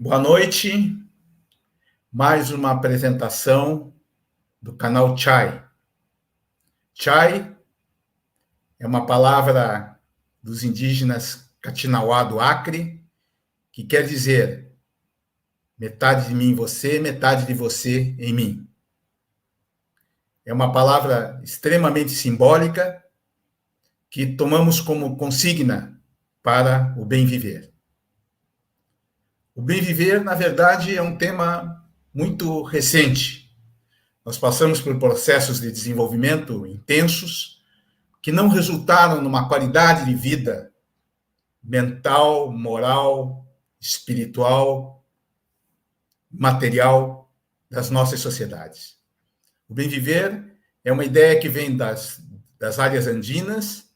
Boa noite. Mais uma apresentação do canal Chai. Chai é uma palavra dos indígenas Katinawá do Acre, que quer dizer metade de mim em você, metade de você em mim. É uma palavra extremamente simbólica que tomamos como consigna para o bem viver. O bem viver, na verdade, é um tema muito recente. Nós passamos por processos de desenvolvimento intensos que não resultaram numa qualidade de vida mental, moral, espiritual, material das nossas sociedades. O bem viver é uma ideia que vem das áreas andinas,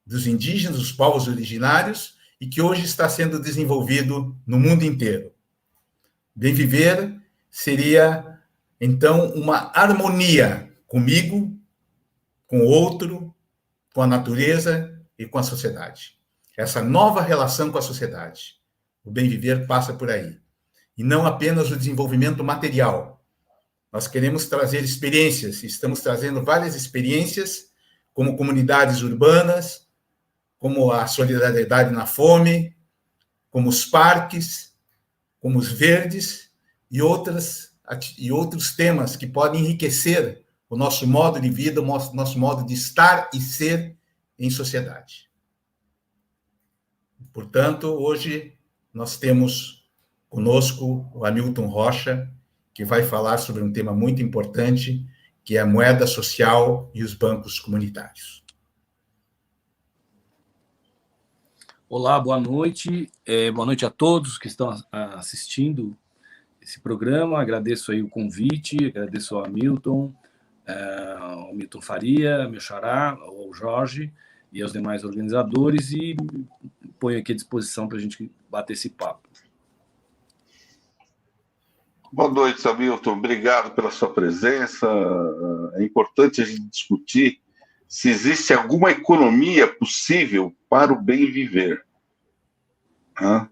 dos indígenas, dos povos originários, e que hoje está sendo desenvolvido no mundo inteiro. Bem viver seria, então, uma harmonia comigo, com o outro, com a natureza e com a sociedade. Essa nova relação com a sociedade. O bem viver passa por aí. E não apenas o desenvolvimento material. Nós queremos trazer experiências, estamos trazendo várias experiências, como comunidades urbanas, como a solidariedade na fome, como os parques, como os verdes e outros temas que podem enriquecer o nosso modo de vida, o nosso modo de estar e ser em sociedade. Portanto, hoje nós temos conosco o Hamilton Rocha, que vai falar sobre um tema muito importante, que é a moeda social e os bancos comunitários. Olá, boa noite. Boa noite a todos que estão assistindo esse programa. Agradeço aí o convite, agradeço ao Hamilton, ao Milton Faria, meu xará, ao Jorge e aos demais organizadores, e ponho aqui à disposição para a gente bater esse papo. Boa noite, Hamilton. Obrigado pela sua presença. É importante a gente discutir se existe alguma economia possível para o bem viver.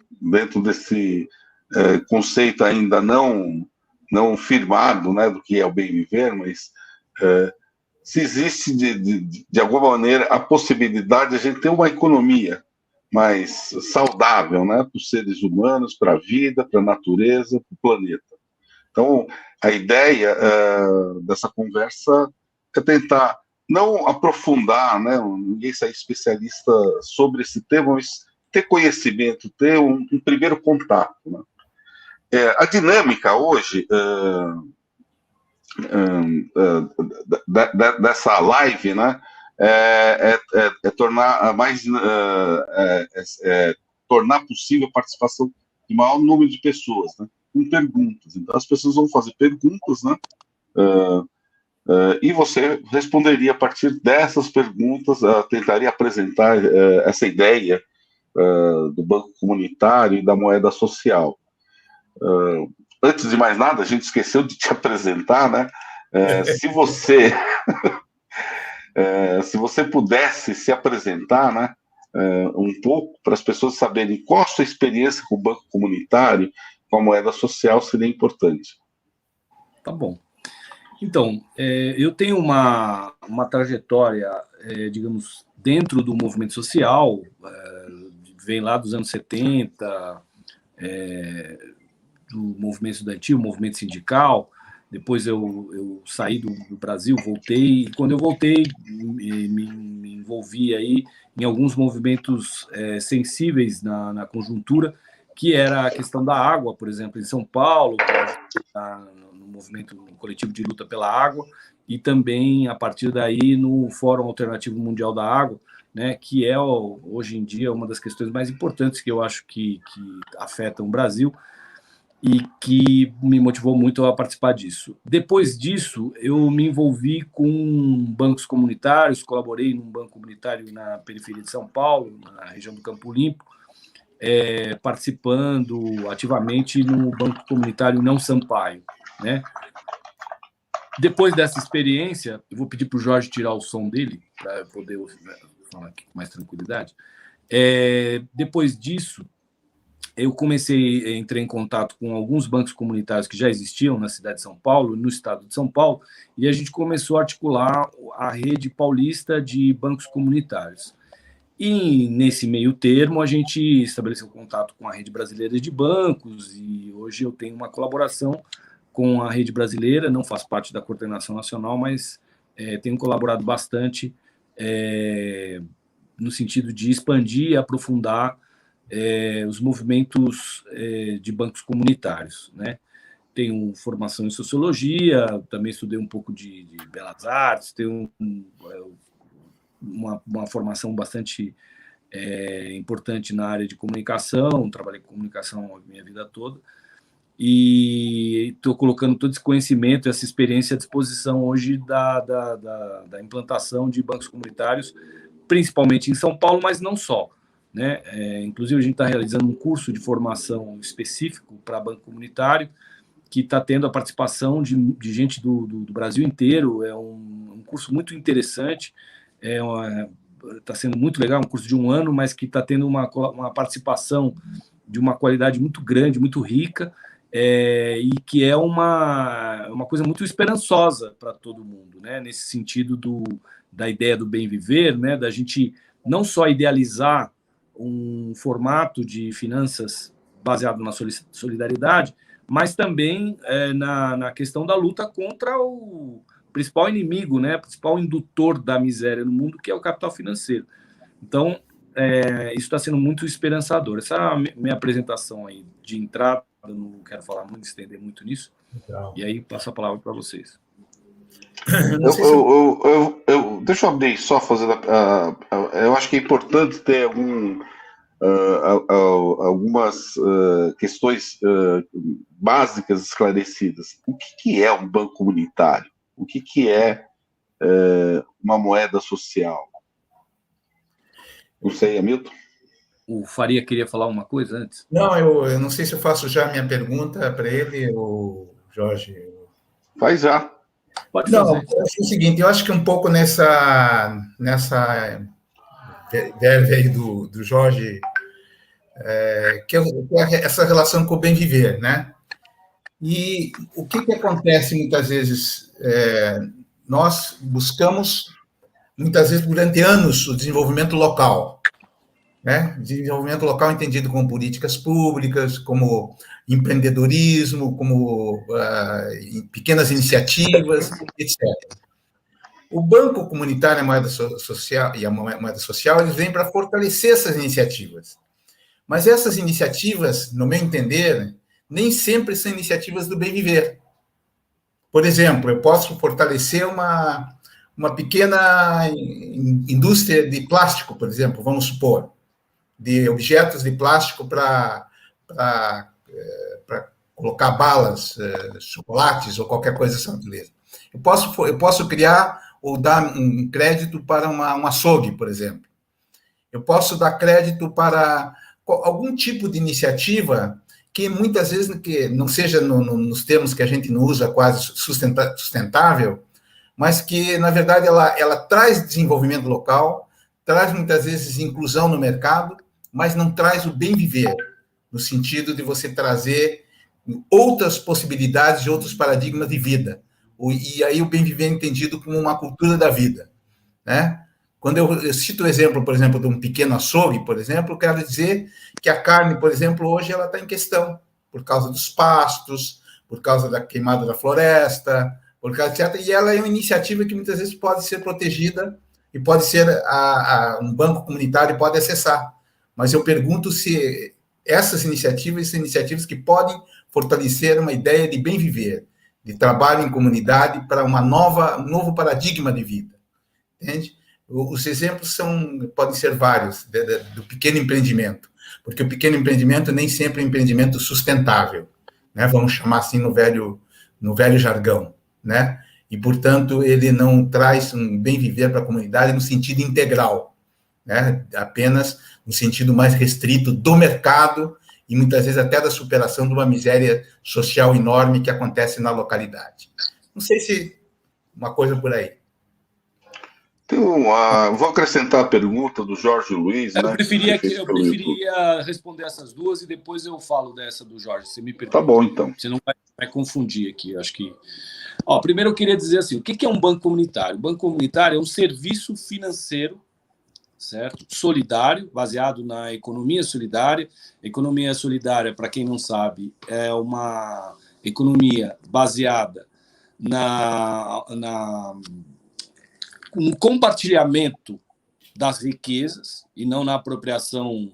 Dentro desse conceito ainda não firmado, né, do que é o bem viver, mas se existe, de alguma maneira, a possibilidade de a gente ter uma economia mais saudável, né, para os seres humanos, para a vida, para a natureza, para o planeta. Então, a ideia dessa conversa é tentar não aprofundar, né, ninguém ser especialista sobre esse tema, mas ter conhecimento, ter um primeiro contato. Né? A dinâmica hoje dessa live, né, é tornar mais tornar possível a participação de maior número de pessoas, né, com perguntas. Então, as pessoas vão fazer perguntas, né? E você responderia a partir dessas perguntas, tentaria apresentar essa ideia do banco comunitário e da moeda social. Antes de mais nada, a gente esqueceu de te apresentar, né? Se você pudesse se apresentar, né, um pouco, para as pessoas saberem qual a sua experiência com o banco comunitário, com a moeda social, seria importante. Tá bom. Então, eu tenho uma trajetória, digamos, dentro do movimento social, vem lá dos anos 70, do movimento estudantil, movimento sindical. Depois eu saí do Brasil, voltei, e quando eu voltei, me envolvi aí em alguns movimentos sensíveis na conjuntura, que era a questão da água, por exemplo, em São Paulo, no movimento coletivo de luta pela água, e também, a partir daí, no Fórum Alternativo Mundial da Água, né, que é, hoje em dia, uma das questões mais importantes que eu acho que afetam o Brasil, e que me motivou muito a participar disso. Depois disso, eu me envolvi com bancos comunitários, colaborei num banco comunitário na periferia de São Paulo, na região do Campo Limpo, participando ativamente no banco comunitário Não Sampaio, né? Depois dessa experiência, eu vou pedir para o Jorge tirar o som dele, para poder falar aqui com mais tranquilidade. Depois disso, eu entrei em contato com alguns bancos comunitários que já existiam na cidade de São Paulo, no estado de São Paulo, e a gente começou a articular a rede paulista de bancos comunitários. E, nesse meio termo, a gente estabeleceu contato com a Rede Brasileira de Bancos, e hoje eu tenho uma colaboração com a Rede Brasileira, não faço parte da coordenação nacional, mas tenho colaborado bastante no sentido de expandir e aprofundar os movimentos de bancos comunitários, né? Tenho formação em sociologia, também estudei um pouco de belas artes, tenho uma formação bastante importante na área de comunicação, trabalhei com comunicação a minha vida toda, e estou colocando todo esse conhecimento, essa experiência à disposição hoje da implantação de bancos comunitários, principalmente em São Paulo, mas não só, né? Inclusive, a gente está realizando um curso de formação específico para banco comunitário, que está tendo a participação de gente do Brasil inteiro. É um curso muito interessante, está sendo muito legal, um curso de 1 ano, mas que está tendo uma participação de uma qualidade muito grande, muito rica, e que é uma coisa muito esperançosa para todo mundo, né? Nesse sentido da ideia do bem viver, né? Da gente não só idealizar um formato de finanças baseado na solidariedade, mas também na questão da luta contra o principal inimigo, né? O principal indutor da miséria no mundo, que é o capital financeiro. Então, isso está sendo muito esperançador. Essa é a minha apresentação aí de entrada, eu não quero falar muito, estender muito nisso. Legal. E aí passo a palavra para vocês. Deixa eu abrir só, fazer. Eu acho que é importante ter algumas questões básicas esclarecidas. O que é um banco comunitário? O que é uma moeda social? Não sei, Hamilton? O Faria queria falar uma coisa antes? Não, eu não sei se eu faço já a minha pergunta para ele, ou Jorge. Faz já. Pode fazer. Não, é o seguinte, eu acho que um pouco nessa ideia aí do Jorge, que é essa relação com o bem viver, né? E o que acontece muitas vezes? Nós buscamos, muitas vezes, durante anos, o desenvolvimento local, né? Desenvolvimento local entendido como políticas públicas, como empreendedorismo, como pequenas iniciativas, etc. O Banco Comunitário e a Moeda Social, eles vêm para fortalecer essas iniciativas. Mas essas iniciativas, no meu entender, nem sempre são iniciativas do bem viver. Por exemplo, eu posso fortalecer uma pequena indústria de plástico, por exemplo, vamos supor, de objetos de plástico para colocar balas, chocolates ou qualquer coisa dessa natureza. Eu posso criar ou dar um crédito para um açougue, por exemplo. Eu posso dar crédito para algum tipo de iniciativa que muitas vezes que não seja nos termos que a gente não usa, quase sustentável, mas que, na verdade, ela traz desenvolvimento local, traz muitas vezes inclusão no mercado, mas não traz o bem viver, no sentido de você trazer outras possibilidades e outros paradigmas de vida. E aí o bem viver é entendido como uma cultura da vida, né? Quando eu cito o exemplo, por exemplo, de um pequeno açougue, por exemplo, eu quero dizer que a carne, por exemplo, hoje ela está em questão, por causa dos pastos, por causa da queimada da floresta, por causa etc. E ela é uma iniciativa que muitas vezes pode ser protegida e pode ser um banco comunitário pode acessar. Mas eu pergunto se essas iniciativas são iniciativas que podem fortalecer uma ideia de bem viver, de trabalho em comunidade para um novo paradigma de vida, entende? Os exemplos podem ser vários do pequeno empreendimento, porque o pequeno empreendimento nem sempre é um empreendimento sustentável, né? Vamos chamar assim no velho jargão, né? E, portanto, ele não traz um bem viver para a comunidade no sentido integral, né? Apenas no sentido mais restrito do mercado e muitas vezes até da superação de uma miséria social enorme que acontece na localidade. Não sei se uma coisa por aí. Vou acrescentar a pergunta do Jorge Luiz, né? Eu preferia responder essas duas e depois eu falo dessa do Jorge, se me permite. Tá bom, então. Você não vai confundir aqui, eu acho que... primeiro eu queria dizer assim, o que é um banco comunitário? O banco comunitário é um serviço financeiro, certo? Solidário, baseado na economia solidária. Economia solidária, para quem não sabe, é uma economia baseada no compartilhamento das riquezas e não na apropriação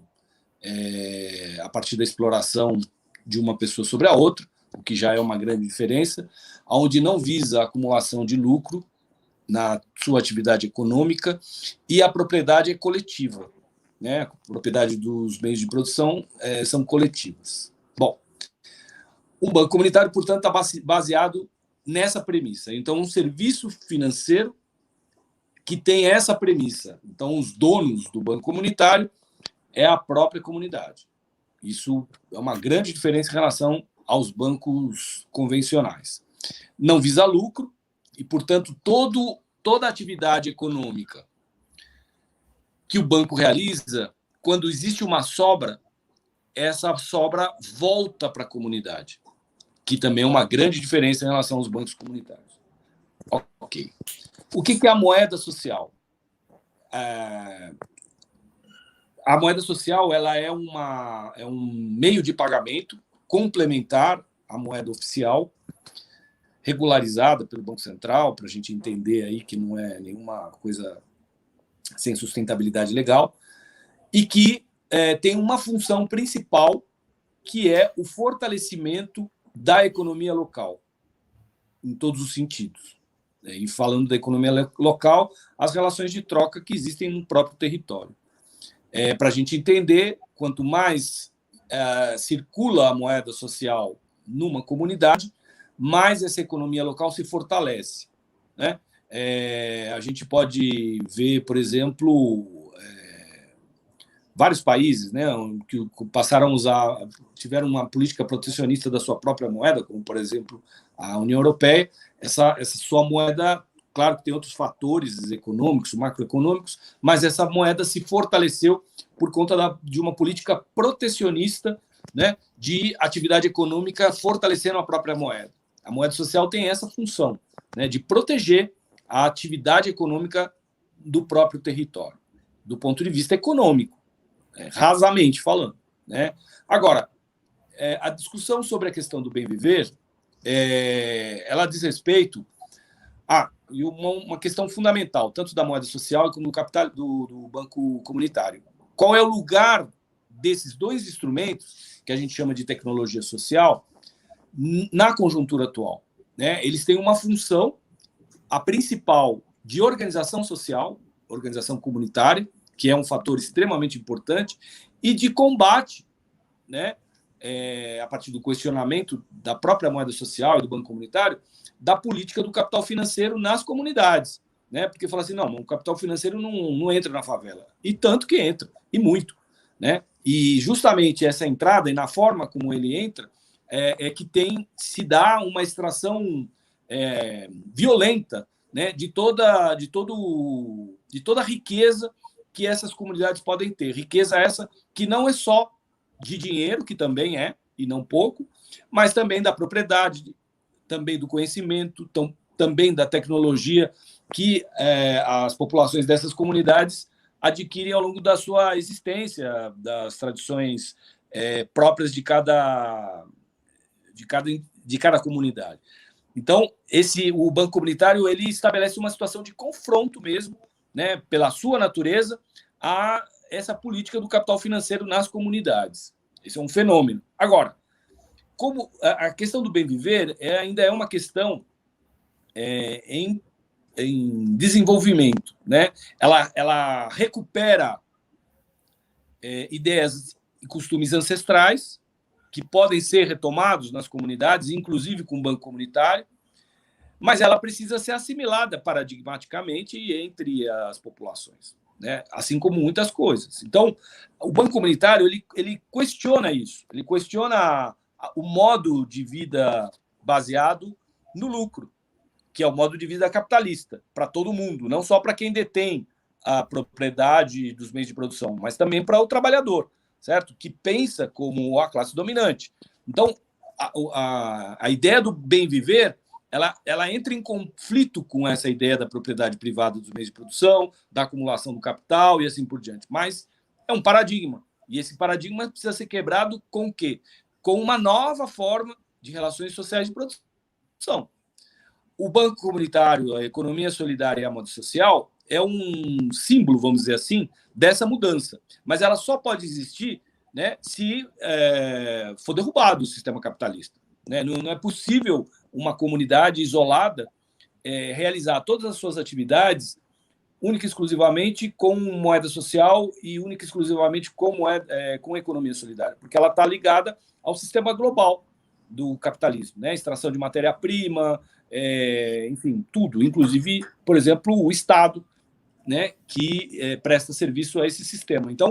a partir da exploração de uma pessoa sobre a outra, o que já é uma grande diferença, onde não visa a acumulação de lucro na sua atividade econômica e a propriedade é coletiva, né? A propriedade dos meios de produção são coletivas. Bom, um banco comunitário, portanto, está baseado nessa premissa. Então, um serviço financeiro que tem essa premissa. Então, os donos do banco comunitário é a própria comunidade. Isso é uma grande diferença em relação aos bancos convencionais. Não visa lucro e, portanto, toda atividade econômica que o banco realiza, quando existe uma sobra, essa sobra volta para a comunidade, que também é uma grande diferença em relação aos bancos comunitários. Ok. O que é a moeda social? A moeda social ela é um meio de pagamento complementar à moeda oficial, regularizada pelo Banco Central, para a gente entender aí que não é nenhuma coisa sem sustentabilidade legal, e que tem uma função principal, que é o fortalecimento da economia local, em todos os sentidos. E falando da economia local, as relações de troca que existem no próprio território. Para a gente entender, quanto mais circula a moeda social numa comunidade, mais essa economia local se fortalece, né? A gente pode ver, por exemplo, vários países, né, que passaram a tiveram uma política protecionista da sua própria moeda, como, por exemplo, a União Europeia. Essa sua moeda, claro que tem outros fatores econômicos, macroeconômicos, mas essa moeda se fortaleceu por conta de uma política protecionista, né, de atividade econômica fortalecendo a própria moeda. A moeda social tem essa função, né, de proteger a atividade econômica do próprio território, do ponto de vista econômico, rasamente falando, né? Agora, a discussão sobre a questão do bem viver, ela diz respeito a uma questão fundamental, tanto da moeda social como do capital do banco comunitário. Qual é o lugar desses dois instrumentos, que a gente chama de tecnologia social, na conjuntura atual, né? Eles têm uma função, a principal, de organização social, organização comunitária, que é um fator extremamente importante, e de combate, né, a partir do questionamento da própria moeda social e do banco comunitário, da política do capital financeiro nas comunidades, né? Porque fala assim, não, o capital financeiro não entra na favela. E tanto que entra, e muito, né? E justamente essa entrada, e na forma como ele entra, que se dá uma extração violenta, né, de toda a riqueza que essas comunidades podem ter. Riqueza essa que não é só de dinheiro, que também é, e não pouco, mas também da propriedade, também do conhecimento, também da tecnologia que as populações dessas comunidades adquirem ao longo da sua existência, das tradições próprias de cada comunidade. Então, o banco comunitário ele estabelece uma situação de confronto mesmo, né, pela sua natureza, a essa política do capital financeiro nas comunidades. Esse é um fenômeno. Agora, como a questão do bem viver ainda é uma questão em desenvolvimento, né? Ela recupera ideias e costumes ancestrais que podem ser retomados nas comunidades, inclusive com o banco comunitário, mas ela precisa ser assimilada paradigmaticamente entre as populações, né? Assim como muitas coisas. Então, o banco comunitário ele questiona isso, ele questiona o modo de vida baseado no lucro, que é o modo de vida capitalista, para todo mundo, não só para quem detém a propriedade dos meios de produção, mas também para o trabalhador, certo? Que pensa como a classe dominante. Então, a ideia do bem viver, ela entra em conflito com essa ideia da propriedade privada dos meios de produção, da acumulação do capital e assim por diante. Mas é um paradigma. E esse paradigma precisa ser quebrado com o quê? Com uma nova forma de relações sociais de produção. O Banco Comunitário, a economia solidária e a moda social é um símbolo, vamos dizer assim, dessa mudança. Mas ela só pode existir, né, se for derrubado o sistema capitalista. Né? Não é possível uma comunidade isolada realizar todas as suas atividades única e exclusivamente com moeda social e única e exclusivamente com economia solidária, porque ela está ligada ao sistema global do capitalismo, né? Extração de matéria-prima, enfim, tudo, inclusive, por exemplo, o Estado, né, que presta serviço a esse sistema. Então,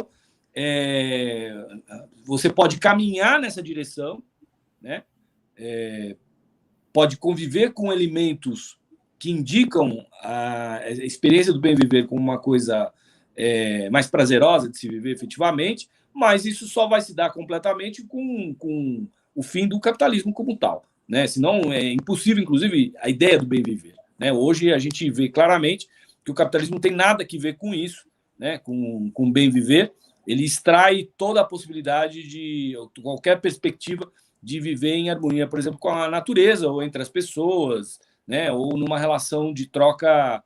você pode caminhar nessa direção, né? Pode conviver com elementos que indicam a experiência do bem viver como uma coisa mais prazerosa de se viver efetivamente, mas isso só vai se dar completamente com o fim do capitalismo como tal, né? Senão é impossível, inclusive, a ideia do bem viver, né? Hoje a gente vê claramente que o capitalismo não tem nada a ver com isso, né? Com o bem viver. Ele extrai toda a possibilidade de qualquer perspectiva de viver em harmonia, por exemplo, com a natureza ou entre as pessoas, né? Ou numa relação de troca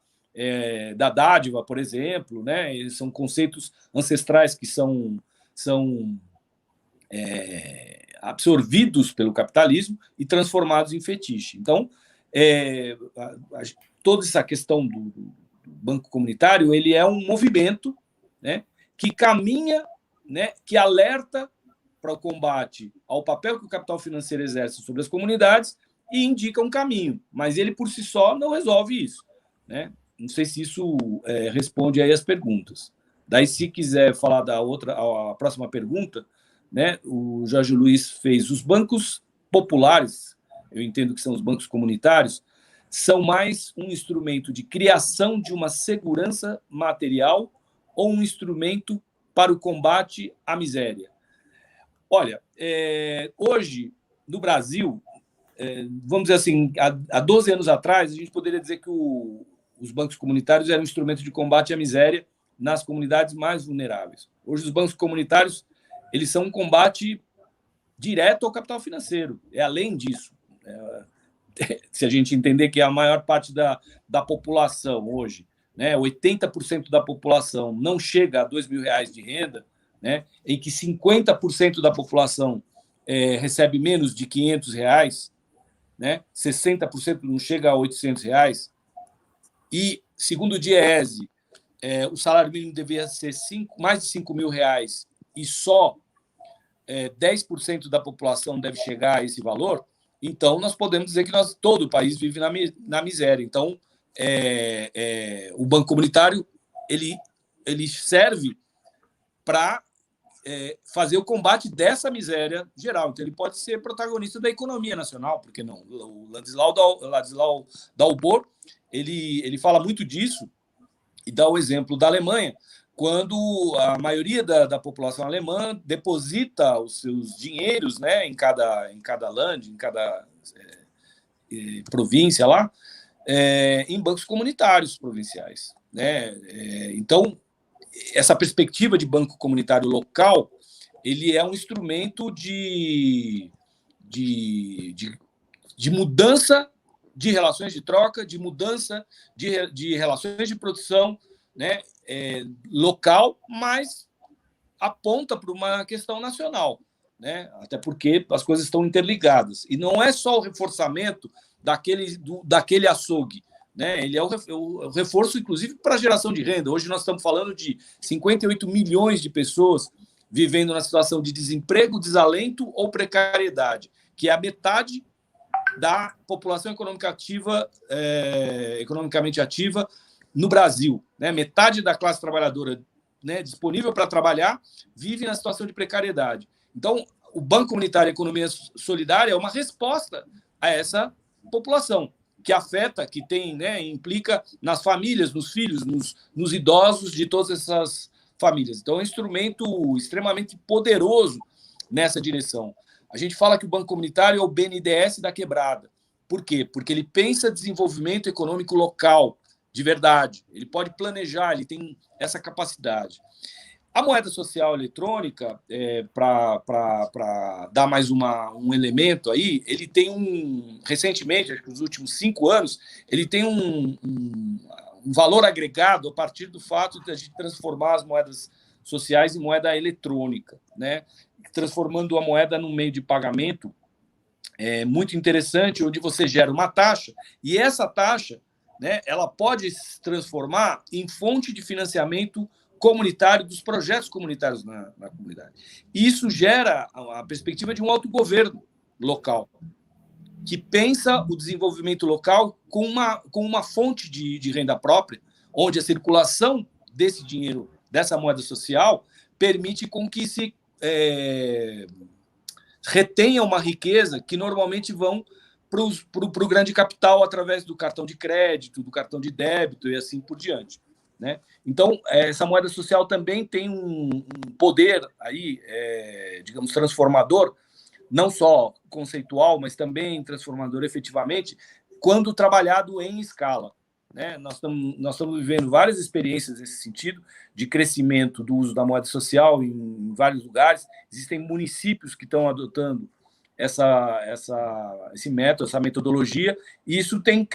da dádiva, por exemplo, né? Eles são conceitos ancestrais que são absorvidos pelo capitalismo e transformados em fetiche. Então, toda essa questão do Banco Comunitário, ele é um movimento, né, que caminha, né, que alerta para o combate ao papel que o capital financeiro exerce sobre as comunidades e indica um caminho, mas ele por si só não resolve isso, né? Não sei se isso responde aí as perguntas. Daí, se quiser falar a próxima pergunta, né? O Jorge Luiz fez os bancos populares, eu entendo que são os bancos comunitários, são mais um instrumento de criação de uma segurança material ou um instrumento para o combate à miséria? Olha, hoje, no Brasil, vamos dizer assim, há 12 anos atrás, a gente poderia dizer que os bancos comunitários eram um instrumento de combate à miséria nas comunidades mais vulneráveis. Hoje, os bancos comunitários eles são um combate direto ao capital financeiro. É além disso. Se a gente entender que a maior parte da população hoje, né, 80% da população não chega a R$2.000 de renda, né, em que 50% da população recebe menos de R$500, né, 60% não chega a R$800, e, segundo o Diese, o salário mínimo deveria ser mais de R$5.000 e só 10% da população deve chegar a esse valor, então nós podemos dizer que todo o país vive na miséria. Então, o Banco Comunitário ele serve para fazer o combate dessa miséria geral. Então, ele pode ser protagonista da economia nacional, por que não? O Ladislau Dalbor, ele fala muito disso e dá o exemplo da Alemanha, quando a maioria da população alemã deposita os seus dinheiros, né, em cada land, em cada província lá, em bancos comunitários provinciais, né? Então, essa perspectiva de banco comunitário local, ele é um instrumento de mudança de relações de troca, de mudança de relações de produção, né, local, mas aponta para uma questão nacional, né? Até porque as coisas estão interligadas. E não é só o reforçamento daquele açougue, né? Ele é o reforço, inclusive, para a geração de renda. Hoje nós estamos falando de 58 milhões de pessoas vivendo na situação de desemprego, desalento ou precariedade, que é a metade da população economicamente ativa no Brasil, né? Metade da classe trabalhadora, né, disponível para trabalhar vive na situação de precariedade. Então, o Banco Comunitário e a Economia Solidária é uma resposta a essa população. que afeta, que tem, né, implica nas famílias, nos filhos, nos idosos de todas essas famílias. Então, é um instrumento extremamente poderoso nessa direção. A gente fala que o Banco Comunitário é o BNDES da quebrada. Por quê? Porque ele pensa desenvolvimento econômico local, de verdade. Ele pode planejar, ele tem essa capacidade. A moeda social eletrônica, para dar mais um elemento aí, ele tem recentemente, acho que nos últimos 5 anos, ele tem um valor agregado a partir do fato de a gente transformar as moedas sociais em moeda eletrônica, né? Transformando a moeda num meio de pagamento muito interessante, onde você gera uma taxa, e essa taxa, né, ela pode se transformar em fonte de financiamento comunitário dos projetos comunitários na comunidade. Isso gera a perspectiva de um autogoverno local, que pensa o desenvolvimento local com uma fonte de renda própria, onde a circulação desse dinheiro, dessa moeda social, permite com que se retenha uma riqueza que normalmente vão para o grande capital através do cartão de crédito, do cartão de débito e assim por diante, né? Então, essa moeda social também tem um poder aí, digamos, transformador, não só conceitual, mas também transformador efetivamente, quando trabalhado em escala, né? Nós estamos vivendo várias experiências nesse sentido, de crescimento do uso da moeda social em vários lugares. Existem municípios que estão adotando esse método, essa metodologia, e isso tem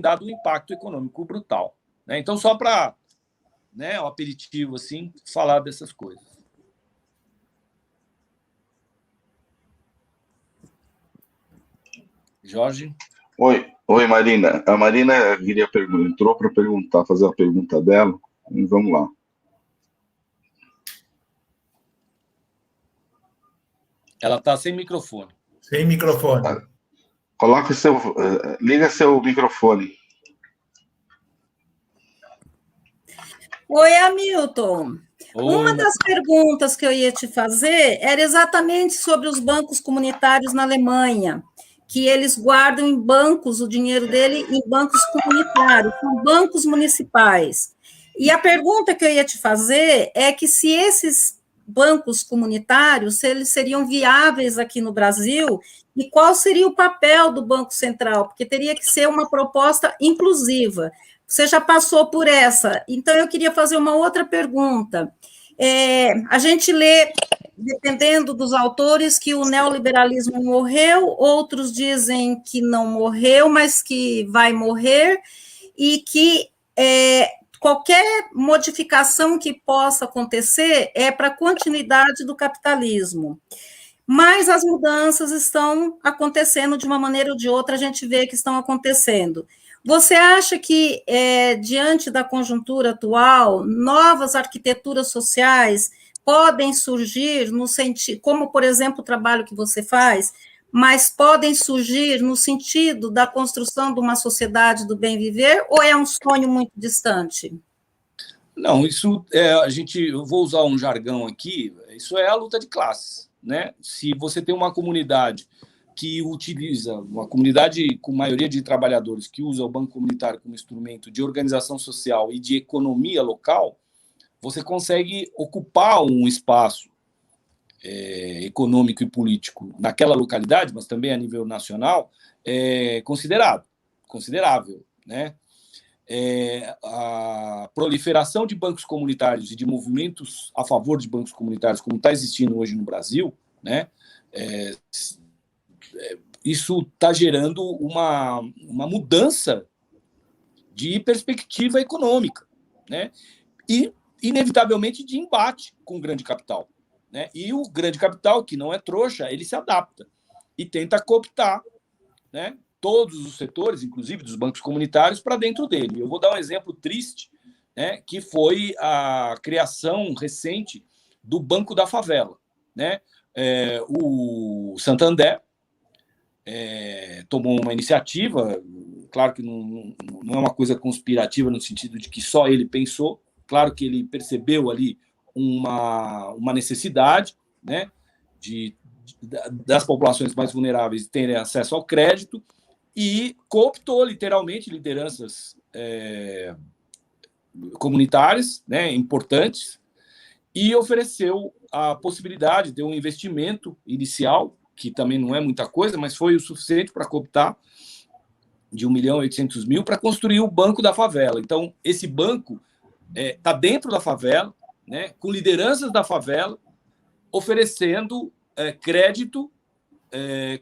dado um impacto econômico brutal, né? Então, só para, né, um aperitivo, assim, falar dessas coisas. Jorge? Oi, Marina. A Marina entrou para fazer a pergunta dela. E vamos lá. Ela está sem microfone. Sem microfone. Liga seu microfone. Oi, Hamilton. Oi. Uma das perguntas que eu ia te fazer era exatamente sobre os bancos comunitários na Alemanha, que eles guardam em bancos o dinheiro dele em bancos comunitários, são bancos municipais. E a pergunta que eu ia te fazer é que se esses bancos comunitários, se eles seriam viáveis aqui no Brasil, e qual seria o papel do Banco Central, porque teria que ser uma proposta inclusiva. Você já passou por essa, então eu queria fazer uma outra pergunta. A gente lê, dependendo dos autores, que o neoliberalismo morreu, outros dizem que não morreu, mas que vai morrer, e que qualquer modificação que possa acontecer é para a continuidade do capitalismo. Mas as mudanças estão acontecendo de uma maneira ou de outra, a gente vê que estão acontecendo. Você acha que, diante da conjuntura atual, novas arquiteturas sociais podem surgir no sentido, como, por exemplo, o trabalho que você faz, mas podem surgir no sentido da construção de uma sociedade do bem viver, ou é um sonho muito distante? Não, isso eu vou usar um jargão aqui, isso é a luta de classes, né? Se você tem uma comunidade que utiliza, uma comunidade com maioria de trabalhadores que usa o Banco Comunitário como instrumento de organização social e de economia local, você consegue ocupar um espaço econômico e político naquela localidade, mas também a nível nacional, considerável, né? A proliferação de bancos comunitários e de movimentos a favor de bancos comunitários, como está existindo hoje no Brasil, né? Isso está gerando uma mudança de perspectiva econômica, né? E, inevitavelmente, de embate com o grande capital, né? E o grande capital, que não é trouxa, ele se adapta e tenta cooptar, né, todos os setores, inclusive dos bancos comunitários, para dentro dele. Eu vou dar um exemplo triste, né, que foi a criação recente do Banco da Favela, né? O Santander tomou uma iniciativa, claro que não é uma coisa conspirativa no sentido de que só ele pensou, claro que ele percebeu ali uma necessidade, né, das populações mais vulneráveis terem acesso ao crédito, e cooptou literalmente lideranças comunitárias, né, importantes, e ofereceu a possibilidade de um investimento inicial, que também não é muita coisa, mas foi o suficiente para cooptar, de 1.800.000 para construir o Banco da Favela. Então, esse banco está dentro da favela, né, com lideranças da favela, oferecendo crédito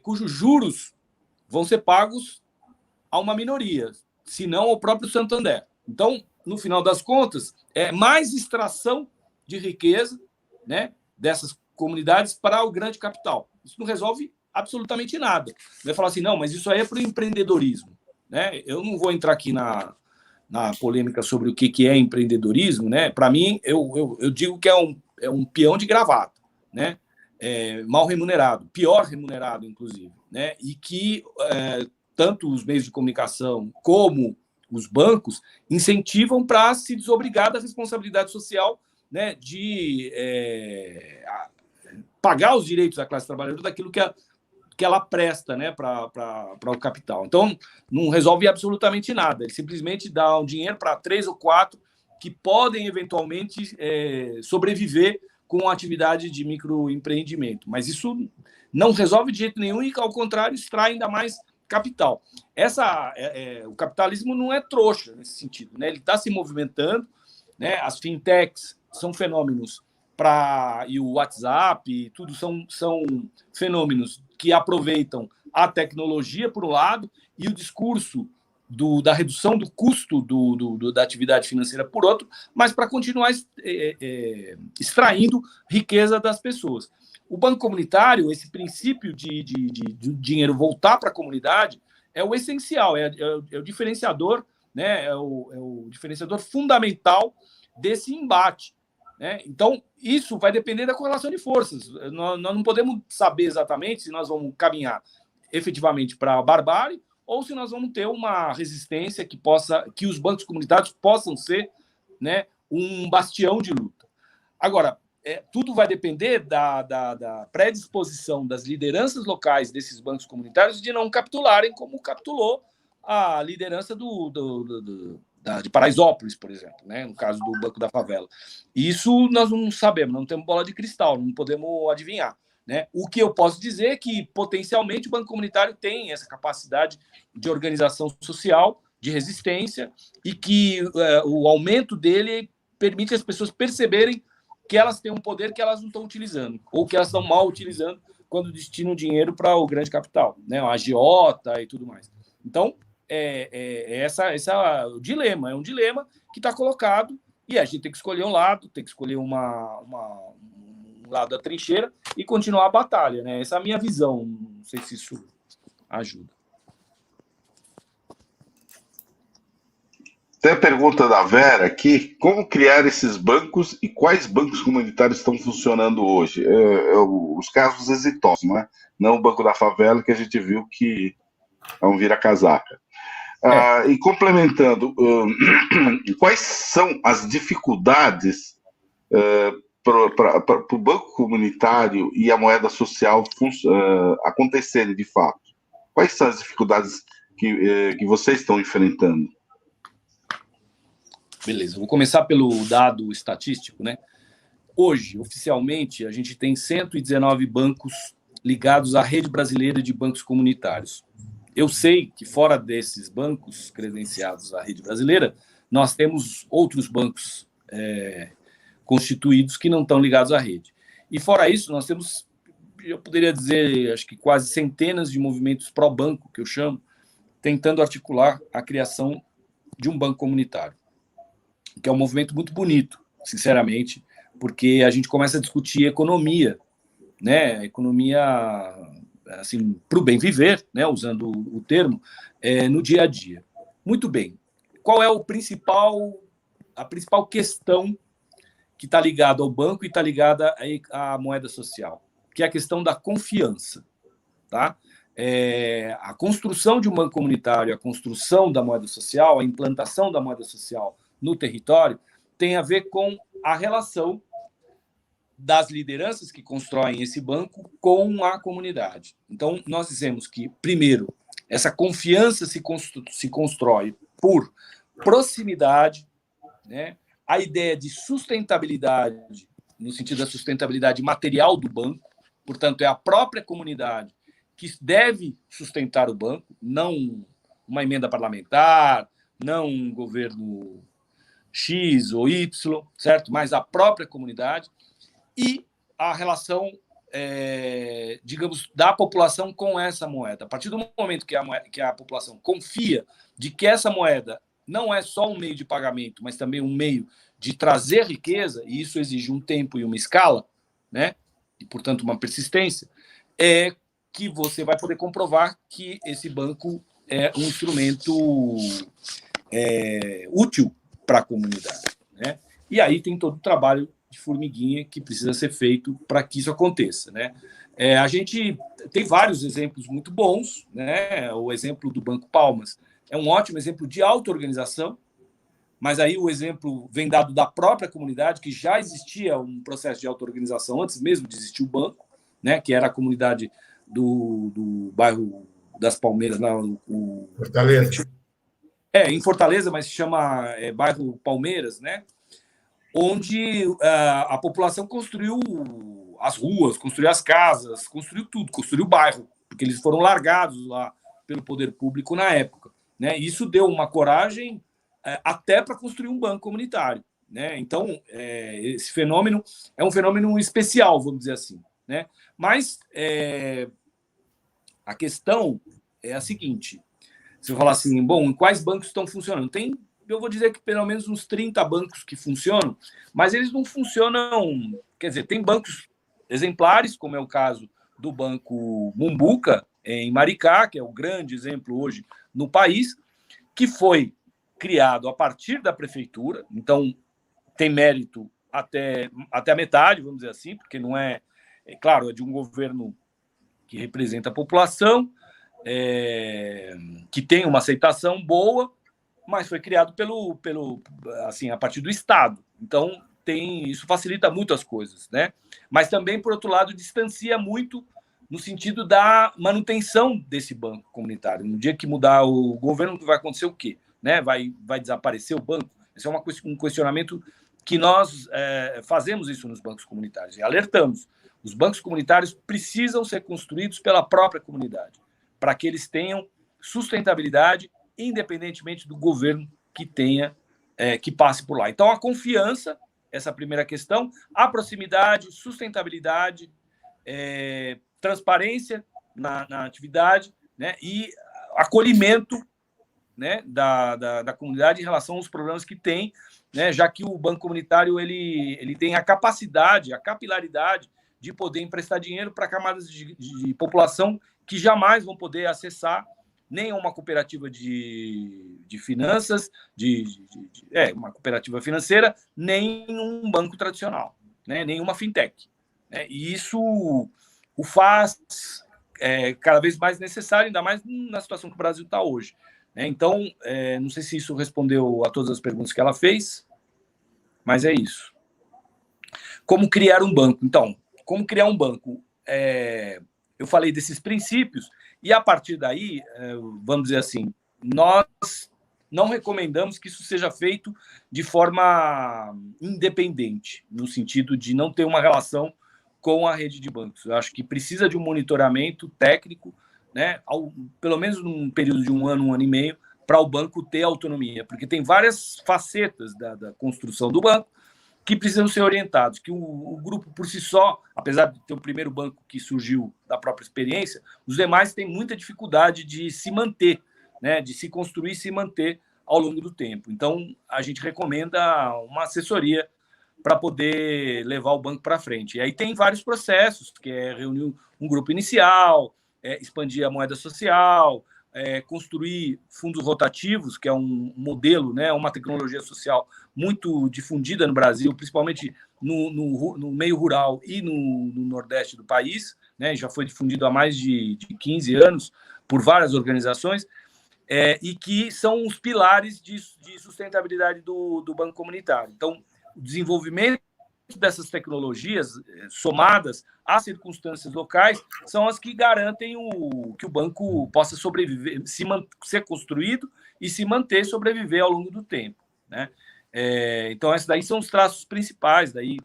cujos juros vão ser pagos a uma minoria, se não ao próprio Santander. Então, no final das contas, é mais extração de riqueza, né, dessas comunidades para o grande capital. Isso não resolve absolutamente nada. Vai falar assim, não, mas isso aí é para o empreendedorismo, né? Eu não vou entrar aqui na polêmica sobre o que é empreendedorismo, né? Para mim, eu digo que é um peão de gravata, né? Mal remunerado, pior remunerado, inclusive, né? E que tanto os meios de comunicação como os bancos incentivam para se desobrigar da responsabilidade social, né, de pagar os direitos da classe trabalhadora daquilo que ela presta, né, para o capital. Então, não resolve absolutamente nada. Ele simplesmente dá um dinheiro para 3 ou 4 que podem, eventualmente, sobreviver com a atividade de microempreendimento. Mas isso não resolve de jeito nenhum e, ao contrário, extrai ainda mais capital. O capitalismo não é trouxa nesse sentido, né? Ele está se movimentando, né? As fintechs são fenômenos e o WhatsApp e tudo são fenômenos que aproveitam a tecnologia, por um lado, e o discurso da redução do custo da atividade financeira, por outro, mas para continuar extraindo riqueza das pessoas. O banco comunitário, esse princípio de dinheiro voltar para a comunidade, é o essencial, é o diferenciador, né? É o diferenciador fundamental desse embate, né? Então, isso vai depender da correlação de forças. Nós não podemos saber exatamente se nós vamos caminhar efetivamente para a barbárie ou se nós vamos ter uma resistência que os bancos comunitários possam ser, né, um bastião de luta. Agora, tudo vai depender da predisposição das lideranças locais desses bancos comunitários de não capitularem como capitulou a liderança de Paraisópolis, por exemplo, né? No caso do Banco da Favela. Isso nós não sabemos, não temos bola de cristal, não podemos adivinhar, né? O que eu posso dizer é que, potencialmente, o Banco Comunitário tem essa capacidade de organização social, de resistência, e que o aumento dele permite as pessoas perceberem que elas têm um poder que elas não estão utilizando, ou que elas estão mal utilizando quando destinam dinheiro para o grande capital, né? A agiota e tudo mais. Então, essa o dilema, é um dilema que está colocado e a gente tem que escolher um lado, tem que escolher um lado da trincheira e continuar a batalha, né? Essa é a minha visão, não sei se isso ajuda. Tem a pergunta da Vera aqui: como criar esses bancos e quais bancos comunitários estão funcionando hoje? Os casos exitosos, né? Não o Banco da Favela, que a gente viu que é um vira-casaca. E complementando, quais são as dificuldades para o banco comunitário e a moeda social acontecerem de fato? Quais são as dificuldades que vocês estão enfrentando? Beleza, vou começar pelo dado estatístico, né? Hoje, oficialmente, a gente tem 119 bancos ligados à rede brasileira de bancos comunitários. Eu sei que fora desses bancos credenciados à rede brasileira, nós temos outros bancos constituídos que não estão ligados à rede. E fora isso, nós temos, eu poderia dizer, acho que quase centenas de movimentos pró-banco, que eu chamo, tentando articular a criação de um banco comunitário, que é um movimento muito bonito, sinceramente, porque a gente começa a discutir economia, né? Economia, assim, para o bem viver, né? Usando o termo, no dia a dia. Muito bem. Qual é a principal questão que está ligada ao banco e está ligada à moeda social? Que é a questão da confiança, tá? A construção de um banco comunitário, a construção da moeda social, a implantação da moeda social no território, tem a ver com a relação das lideranças que constroem esse banco com a comunidade. Então, nós dizemos que, primeiro, Essa confiança se constrói por proximidade, né? A ideia de sustentabilidade, no sentido da sustentabilidade material do banco, portanto, é a própria comunidade que deve sustentar o banco, não uma emenda parlamentar, não um governo X ou Y, certo? Mas a própria comunidade e a relação, digamos, da população com essa moeda. A partir do momento que a população confia de que essa moeda não é só um meio de pagamento, mas também um meio de trazer riqueza, e isso exige um tempo e uma escala, né? E, portanto, uma persistência, é que você vai poder comprovar que esse banco é um instrumento útil para a comunidade, né? E aí tem todo o trabalho de formiguinha que precisa ser feito para que isso aconteça, né? A gente tem vários exemplos muito bons, né? O exemplo do Banco Palmas é um ótimo exemplo de auto-organização, mas aí o exemplo vem dado da própria comunidade, que já existia um processo de auto-organização antes mesmo de existir o banco, né? Que era a comunidade do bairro das Palmeiras, lá, Fortaleza. Em Fortaleza, mas se chama bairro Palmeiras, né? Onde a população construiu as ruas, construiu as casas, construiu tudo, construiu o bairro, porque eles foram largados lá pelo poder público na época, né? Isso deu uma coragem até para construir um banco comunitário, né? Então, esse fenômeno é um fenômeno especial, vamos dizer assim, né? Mas a questão é a seguinte: se eu falar assim, bom, quais bancos estão funcionando? Eu vou dizer que pelo menos uns 30 bancos que funcionam, mas eles não funcionam. Quer dizer, tem bancos exemplares, como é o caso do Banco Mumbuca, em Maricá, que é o grande exemplo hoje no país, que foi criado a partir da prefeitura, então tem mérito até a metade, vamos dizer assim, porque não claro, é de um governo que representa a população, que tem uma aceitação boa, mas foi criado assim, a partir do Estado. Então, isso facilita muito as coisas, né? Mas também, por outro lado, distancia muito no sentido da manutenção desse banco comunitário. No dia que mudar o governo, vai acontecer o quê? Né? Vai desaparecer o banco? Esse é um questionamento que nós fazemos isso nos bancos comunitários e alertamos. Os bancos comunitários precisam ser construídos pela própria comunidade, para que eles tenham sustentabilidade, independentemente do governo que passe por lá. Então, a confiança, essa é a primeira questão, a proximidade, sustentabilidade, transparência na atividade, né, e acolhimento, né, da comunidade em relação aos problemas que tem, né, já que o banco comunitário ele tem a capacidade, a capilaridade de poder emprestar dinheiro para camadas de população que jamais vão poder acessar nem uma cooperativa de finanças, uma cooperativa financeira, nem um banco tradicional, né? Nem uma fintech, né? E isso o faz cada vez mais necessário, ainda mais na situação que o Brasil está hoje, né? Então, não sei se isso respondeu a todas as perguntas que ela fez, mas é isso. Como criar um banco? Então, como criar um banco? Eu falei desses princípios, e a partir daí, vamos dizer assim, nós não recomendamos que isso seja feito de forma independente, no sentido de não ter uma relação com a rede de bancos. Eu acho que precisa de um monitoramento técnico, né, pelo menos num período de um ano e meio, para o banco ter autonomia, porque tem várias facetas da construção do banco que precisam ser orientados, que o grupo por si só, apesar de ter o primeiro banco que surgiu da própria experiência, os demais têm muita dificuldade de se manter, né, de se construir e se manter ao longo do tempo. Então, a gente recomenda uma assessoria para poder levar o banco para frente. E aí tem vários processos, que é reunir um grupo inicial, expandir a moeda social, construir fundos rotativos, que é um modelo, né, uma tecnologia social muito difundida no Brasil, principalmente no meio rural e no Nordeste do país, né, já foi difundido há mais de 15 anos por várias organizações, e que são os pilares de sustentabilidade do banco comunitário. Então, o desenvolvimento dessas tecnologias, somadas às circunstâncias locais, são as que garantem que o banco possa sobreviver, ser construído e se manter, sobreviver ao longo do tempo, né? Então, esses daí são os traços principais, daí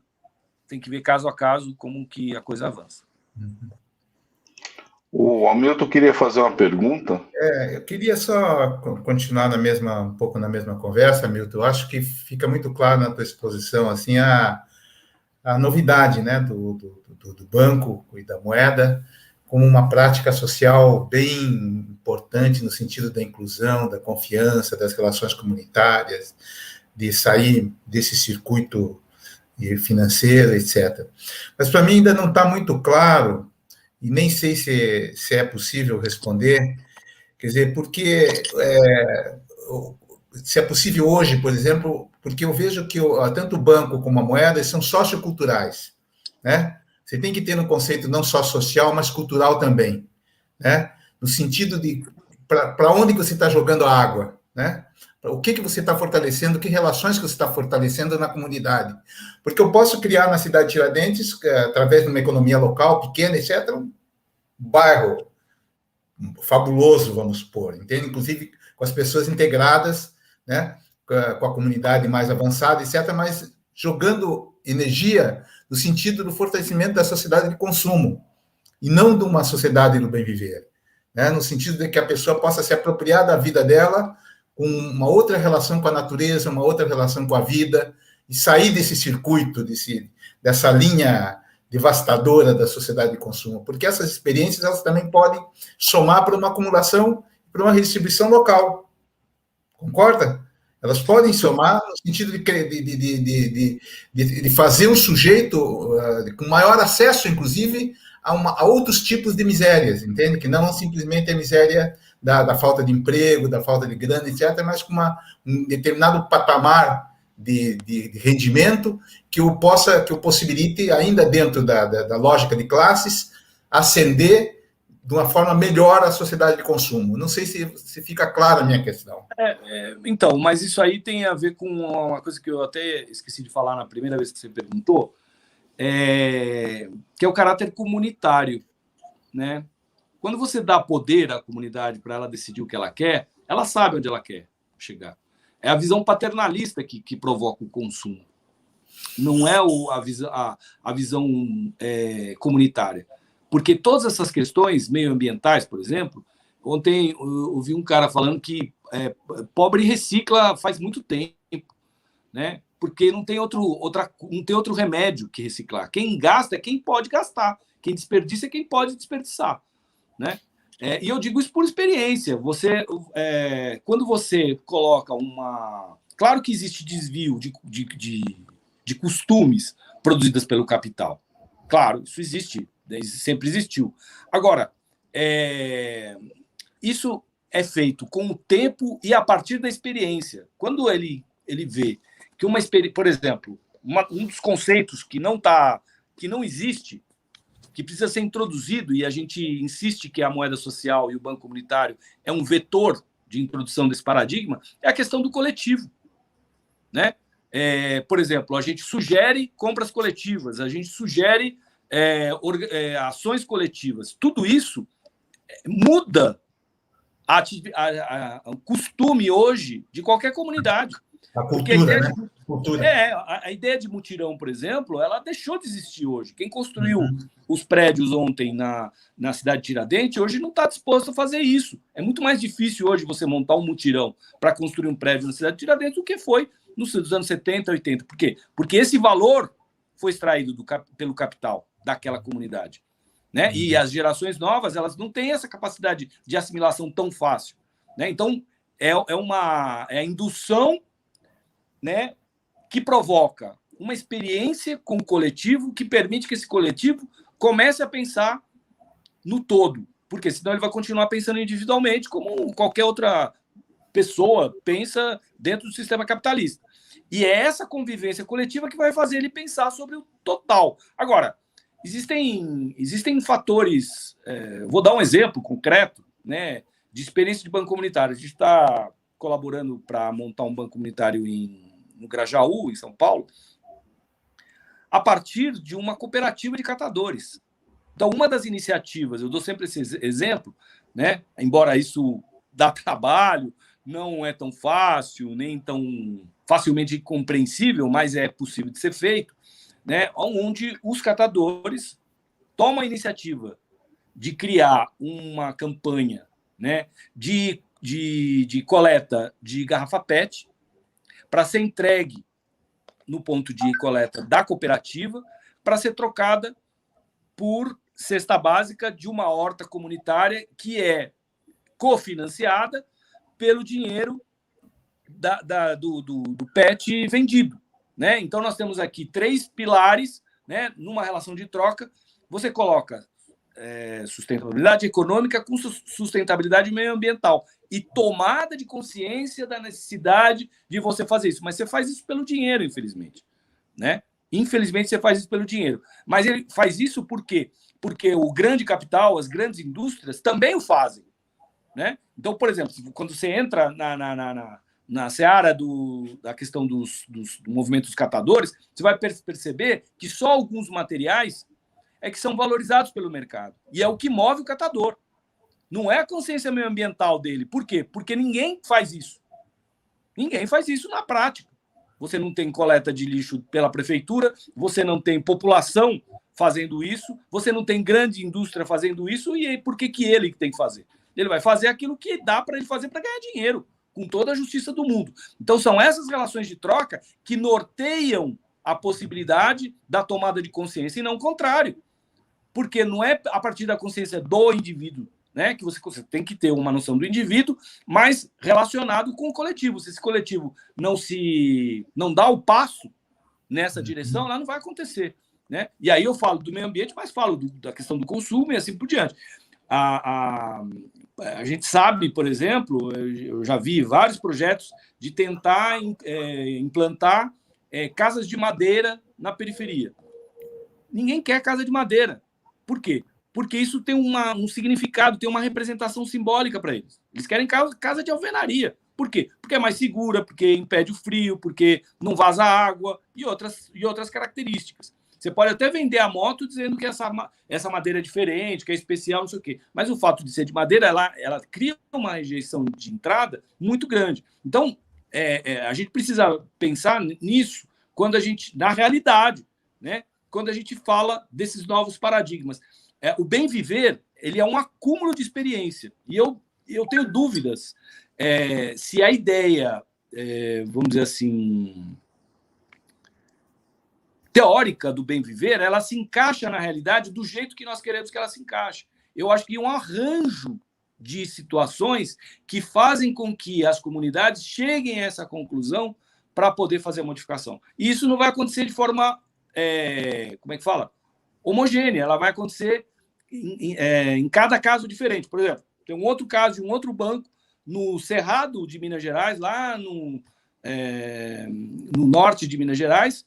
tem que ver caso a caso como que a coisa avança. O Hamilton queria fazer uma pergunta. Eu queria só continuar um pouco na mesma conversa, Milton. Eu acho que fica muito claro na tua exposição assim, a novidade, né, do banco e da moeda como uma prática social bem importante no sentido da inclusão, da confiança, das relações comunitárias, de sair desse circuito financeiro, etc. Mas para mim ainda não está muito claro, e nem sei se é possível responder, quer dizer, porque se é possível hoje, por exemplo, porque eu vejo que tanto o banco como a moeda são socioculturais, né? Você tem que ter um conceito não só social, mas cultural também, né? No sentido de para onde você está jogando a água, né? O que você está fortalecendo, que relações que você está fortalecendo na comunidade. Porque eu posso criar na cidade de Tiradentes, através de uma economia local, pequena, etc., um bairro fabuloso, vamos supor, entende? Inclusive com as pessoas integradas, né? Com a comunidade mais avançada, etc., mas jogando energia no sentido do fortalecimento da sociedade de consumo, e não de uma sociedade do bem viver, né? No sentido de que a pessoa possa se apropriar da vida dela com uma outra relação com a natureza, uma outra relação com a vida, e sair desse circuito, dessa linha devastadora da sociedade de consumo, porque essas experiências elas também podem somar para uma acumulação, para uma redistribuição local. Concorda? Elas podem somar no sentido de fazer um sujeito com maior acesso, inclusive, a outros tipos de misérias, entende? Que não simplesmente a miséria da falta de emprego, da falta de grana, etc., mas com um determinado patamar de rendimento que o possibilite, ainda dentro da lógica de classes, ascender de uma forma melhor a sociedade de consumo. Não sei se fica clara a minha questão. Então, mas isso aí tem a ver com uma coisa que eu até esqueci de falar na primeira vez que você perguntou, que é o caráter comunitário, né? Quando você dá poder à comunidade para ela decidir o que ela quer, ela sabe onde ela quer chegar. É a visão paternalista que provoca o consumo. Não é a visão comunitária. Porque todas essas questões meioambientais, por exemplo, ontem eu ouvi um cara falando que pobre recicla faz muito tempo, né? Porque não tem outro remédio que reciclar. Quem gasta é quem pode gastar. Quem desperdiça é quem pode desperdiçar, né? E eu digo isso por experiência. Quando você coloca uma... Claro que existe desvio de costumes produzidas pelo capital. Claro, isso existe, sempre existiu. Agora, isso é feito com o tempo e a partir da experiência. Quando ele vê que uma experiência, por exemplo, um dos conceitos que não existe, que precisa ser introduzido, e a gente insiste que a moeda social e o banco comunitário é um vetor de introdução desse paradigma, é a questão do coletivo, né? Por exemplo, a gente sugere compras coletivas, a gente sugere ações coletivas. Tudo isso muda o costume hoje de qualquer comunidade. A cultura, né? A ideia de mutirão, por exemplo, ela deixou de existir hoje. Quem construiu os prédios ontem na cidade de Tiradentes, hoje não está disposto a fazer isso. É muito mais difícil hoje você montar um mutirão para construir um prédio na cidade de Tiradentes do que foi nos anos 70, 80. Por quê? Porque esse valor foi extraído pelo capital daquela comunidade, né? E as gerações novas, elas não têm essa capacidade de assimilação tão fácil, né? Então, é a indução, né, que provoca uma experiência com o coletivo que permite que esse coletivo comece a pensar no todo, porque senão ele vai continuar pensando individualmente, como qualquer outra pessoa pensa dentro do sistema capitalista. E é essa convivência coletiva que vai fazer ele pensar sobre o total. Agora, existem fatores, vou dar um exemplo concreto, né, de experiência de banco comunitário. A gente está colaborando para montar um banco comunitário no Grajaú, em São Paulo. a partir de uma cooperativa de catadores. Então, uma das iniciativas, eu dou sempre esse exemplo, né? Embora isso dá trabalho, não é tão fácil, nem tão facilmente compreensível, mas é possível de ser feito, né? Onde os catadores tomam a iniciativa de criar uma campanha, né, de coleta de garrafa PET para ser entregue no ponto de coleta da cooperativa para ser trocada por cesta básica de uma horta comunitária que é cofinanciada pelo dinheiro do PET vendido, né? Então, nós temos aqui 3 pilares, né, numa relação de troca. Você coloca sustentabilidade econômica com sustentabilidade meioambiental e tomada de consciência da necessidade de você fazer isso. Mas você faz isso pelo dinheiro, infelizmente, né? Infelizmente, você faz isso pelo dinheiro. Mas ele faz isso por quê? Porque o grande capital, as grandes indústrias também o fazem, né? Então, por exemplo, quando você entra na seara da questão do movimento dos catadores, você vai perceber que só alguns materiais é que são valorizados pelo mercado. E é o que move o catador. Não é a consciência meioambiental dele. Por quê? Porque ninguém faz isso. Ninguém faz isso na prática. Você não tem coleta de lixo pela prefeitura, você não tem população fazendo isso, você não tem grande indústria fazendo isso, e aí por que ele tem que fazer? Ele vai fazer aquilo que dá para ele fazer para ganhar dinheiro, com toda a justiça do mundo. Então, são essas relações de troca que norteiam a possibilidade da tomada de consciência, e não o contrário. Porque não é a partir da consciência do indivíduo, né, que você tem que ter uma noção do indivíduo, mas relacionado com o coletivo. Se esse coletivo não dá o passo nessa direção, lá não vai acontecer, né? E aí eu falo do meio ambiente, mas falo da questão do consumo e assim por diante. A gente sabe, por exemplo, eu já vi vários projetos de tentar implantar casas de madeira na periferia. Ninguém quer casa de madeira. Por quê? Porque isso tem um significado, tem uma representação simbólica para eles. Eles querem casa de alvenaria. Por quê? Porque é mais segura, porque impede o frio, porque não vaza água e outras características. Você pode até vender a moto dizendo que essa madeira é diferente, que é especial, não sei o quê. Mas o fato de ser de madeira, ela cria uma rejeição de entrada muito grande. Então, a gente precisa pensar nisso na realidade, né? Quando a gente fala desses novos paradigmas. O bem viver, ele é um acúmulo de experiência. E eu tenho dúvidas se a ideia, vamos dizer assim, teórica do bem viver, ela se encaixa na realidade do jeito que nós queremos que ela se encaixe. Eu acho que é um arranjo de situações que fazem com que as comunidades cheguem a essa conclusão para poder fazer a modificação. E isso não vai acontecer de forma, homogênea. Ela vai acontecer em cada caso diferente. Por exemplo, tem um outro caso de um outro banco no Cerrado de Minas Gerais, lá no norte de Minas Gerais,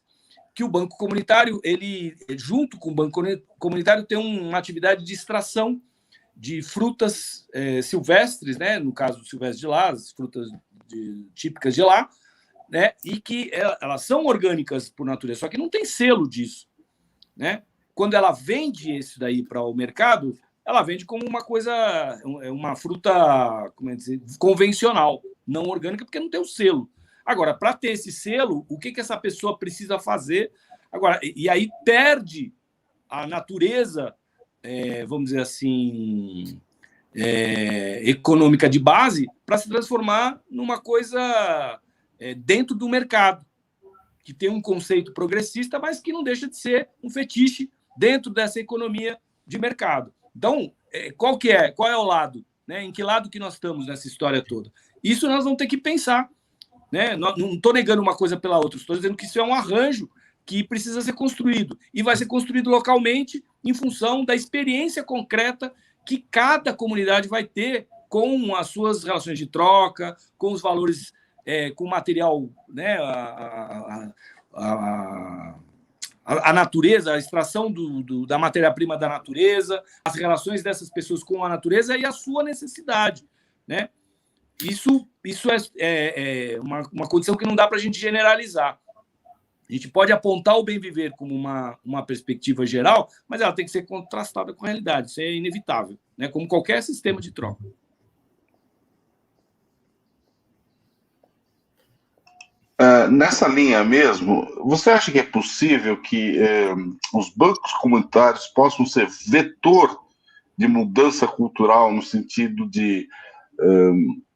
que o Banco Comunitário, ele, junto com o Banco Comunitário, tem uma atividade de extração de frutas silvestres, né? No caso silvestres de lá, as frutas típicas de lá, né? E que elas são orgânicas por natureza, só que não tem selo disso, né? Quando ela vende isso daí para o mercado, ela vende como uma fruta, convencional, não orgânica, porque não tem o selo. Agora, para ter esse selo, o que essa pessoa precisa fazer? Agora, e aí perde a natureza, vamos dizer assim, econômica de base para se transformar numa coisa dentro do mercado, que tem um conceito progressista, mas que não deixa de ser um fetiche dentro dessa economia de mercado. Então, qual é o lado? Né? Em que lado que nós estamos nessa história toda? Isso nós vamos ter que pensar. Né? Não estou negando uma coisa pela outra, estou dizendo que isso é um arranjo que precisa ser construído e vai ser construído localmente em função da experiência concreta que cada comunidade vai ter com as suas relações de troca, com os valores, com o material, né? A natureza, a extração da matéria-prima da natureza, as relações dessas pessoas com a natureza e a sua necessidade, né? Isso é uma condição que não dá para a gente generalizar. A gente pode apontar o bem viver como uma perspectiva geral, mas ela tem que ser contrastada com a realidade, isso é inevitável, né? Como qualquer sistema de troca. Nessa linha mesmo, você acha que é possível que os bancos comunitários possam ser vetor de mudança cultural no sentido de,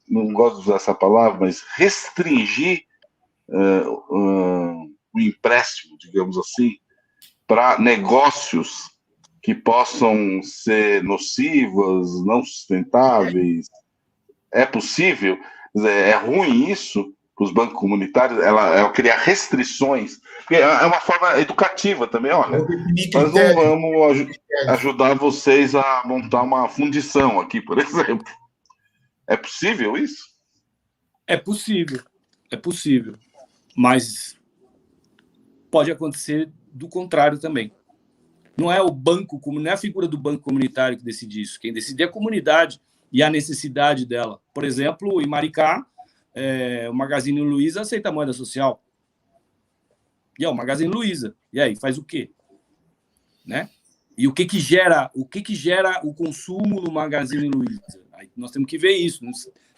não gosto de usar essa palavra, mas restringir o empréstimo, digamos assim, para negócios que possam ser nocivos, não sustentáveis? É possível? É ruim isso para os bancos comunitários? Ela criar restrições, porque é uma forma educativa também. Olha, nós não vamos ajudar vocês a montar uma fundição aqui, por exemplo. É possível isso? É possível, mas pode acontecer do contrário também. Não é o banco, não é a figura do banco comunitário que decide isso. Quem decide é a comunidade e a necessidade dela. Por exemplo, em Maricá, o Magazine Luiza aceita a moeda social. E é o Magazine Luiza. E aí, faz o quê? Né? E o que gera o consumo no Magazine Luiza? Aí nós temos que ver isso,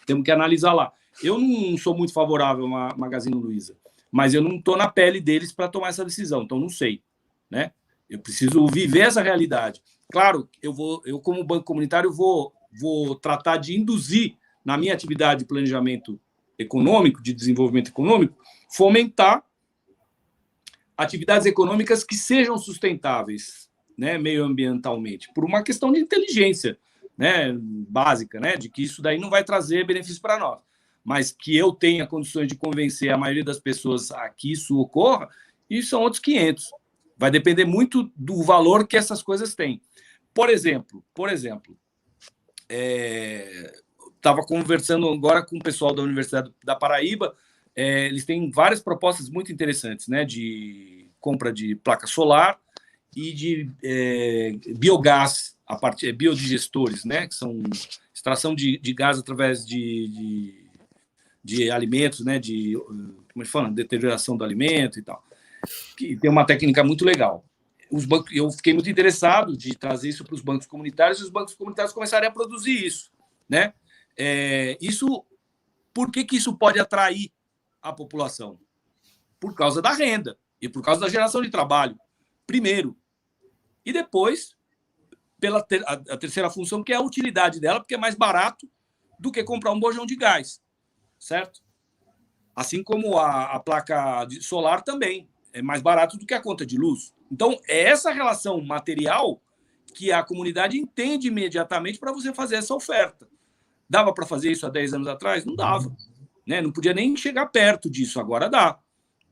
temos que analisar lá. Eu não sou muito favorável ao Magazine Luiza, mas eu não estou na pele deles para tomar essa decisão, então não sei, né? Eu preciso viver essa realidade. Claro, eu como banco comunitário vou tratar de induzir na minha atividade de planejamento econômico, de desenvolvimento econômico, fomentar atividades econômicas que sejam sustentáveis, né, meioambientalmente, por uma questão de inteligência, né, básica, né, de que isso daí não vai trazer benefício para nós, mas que eu tenha condições de convencer a maioria das pessoas a que isso ocorra, isso são outros 500. Vai depender muito do valor que essas coisas têm. Por exemplo, estava conversando agora com o pessoal da Universidade da Paraíba, eles têm várias propostas muito interessantes, né, de compra de placa solar e de biogás, a partir biodigestores, né, que são extração de gás através de alimentos, né, como é que fala? Deterioração do alimento e tal. Que tem uma técnica muito legal. Eu fiquei muito interessado de trazer isso para os bancos comunitários e os bancos comunitários começarem a produzir isso, né? Por que isso pode atrair a população? Por causa da renda e por causa da geração de trabalho, primeiro. E depois, pela a terceira função, que é a utilidade dela, porque é mais barato do que comprar um bojão de gás, certo? Assim como a placa solar também é mais barato do que a conta de luz. Então, é essa relação material que a comunidade entende imediatamente para você fazer essa oferta. Dava para fazer isso há 10 anos atrás? Não dava. Né? Não podia nem chegar perto disso. Agora dá.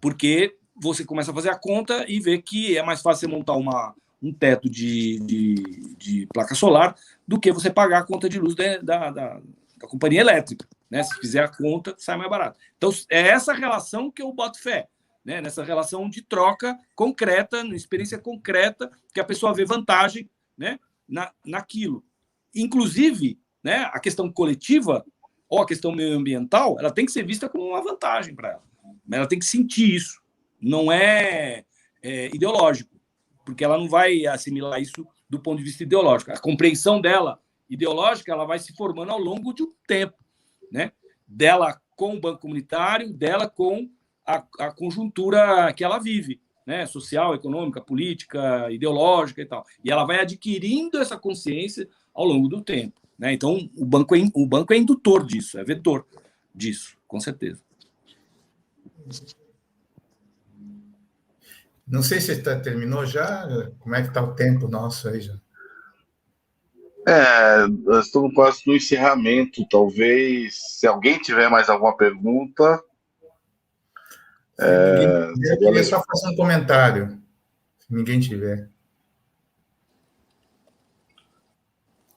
Porque você começa a fazer a conta e vê que é mais fácil você montar um teto de placa solar do que você pagar a conta de luz da companhia elétrica. Né? Se fizer a conta, sai mais barato. Então, é essa relação que eu boto fé. Né? Nessa relação de troca concreta, na experiência concreta, que a pessoa vê vantagem, né, naquilo. Inclusive, né, a questão coletiva ou a questão meioambiental, ela tem que ser vista como uma vantagem para ela. Ela tem que sentir isso. Não é ideológico, porque ela não vai assimilar isso do ponto de vista ideológico. A compreensão dela, ideológica, ela vai se formando ao longo de um tempo, né? Dela com o banco comunitário, dela com a conjuntura que ela vive, né? Social, econômica, política, ideológica e tal. E ela vai adquirindo essa consciência ao longo do tempo. Né? Então, o banco é indutor disso, é vetor disso, com certeza. Não sei se terminou já. Como é que está o tempo nosso aí já? Nós estamos quase no encerramento. Talvez, se alguém tiver mais alguma pergunta... Eu queria só fazer um comentário, se ninguém tiver.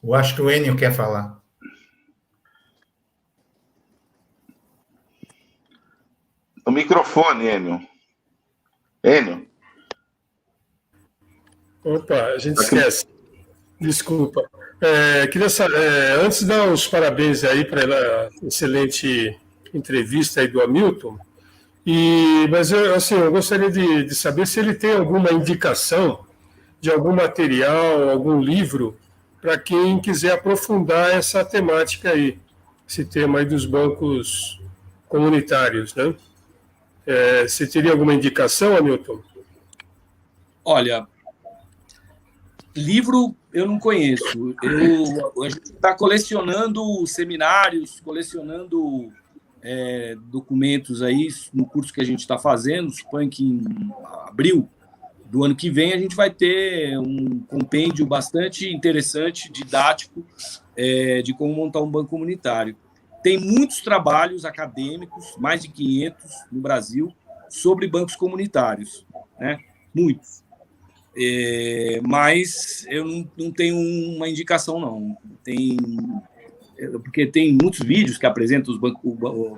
Eu acho que o Enio quer falar. O microfone, Enio. Enio? Opa, a gente esquece. Desculpa. Queria saber, antes de dar os parabéns aí para a excelente entrevista aí do Hamilton, Mas eu gostaria de saber se ele tem alguma indicação de algum material, algum livro, para quem quiser aprofundar essa temática aí, esse tema aí dos bancos comunitários, né? Você teria alguma indicação, Hamilton? Olha, livro eu não conheço. A gente está colecionando seminários, colecionando documentos aí no curso que a gente está fazendo. Suponho que em abril do ano que vem a gente vai ter um compêndio bastante interessante, didático, de como montar um banco comunitário. Tem muitos trabalhos acadêmicos, mais de 500 no Brasil, sobre bancos comunitários, né? Muitos. Mas eu não tenho uma indicação, não. Porque tem muitos vídeos que apresentam os bancos,